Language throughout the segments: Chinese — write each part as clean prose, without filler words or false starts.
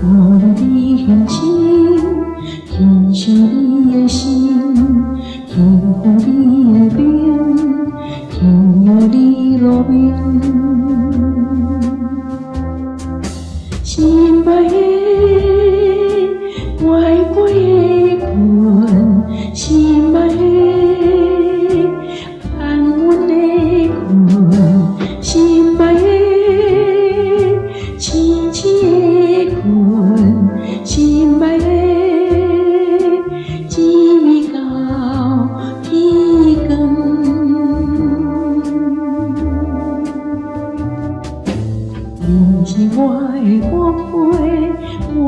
我的乡亲，天惜你的心，天护你的命，天佑你路面。心爱的，乖乖的困，心爱的，安稳的困，心爱的，轻轻的困，心爱的，一暝到天光。你是我的宝贝，我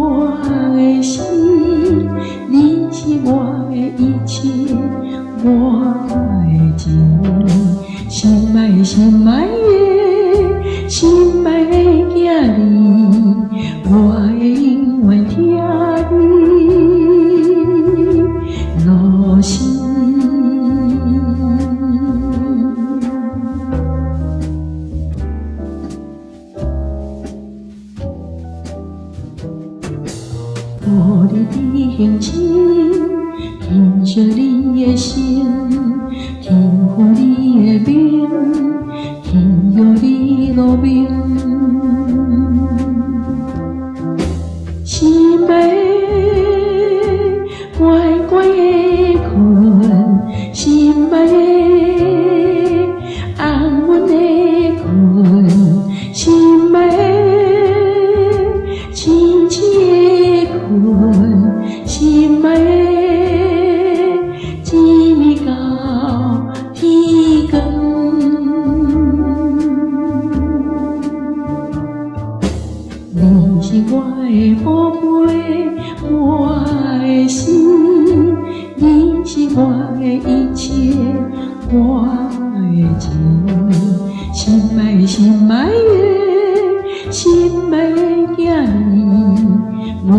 的心，你是我的一切，我的情。心爱心爱的，心爱的囝儿，我会永远听你落心。我的乡亲，天惜你的心，天护你的命，天佑你路面。心爱的，乖乖的困，心爱的，安稳的困，心爱的，轻轻的困，心爱的，一暝到天光。你是我的宝贝，我的心，你是我的一切，我的情。心爱心爱的，心爱的囝儿，我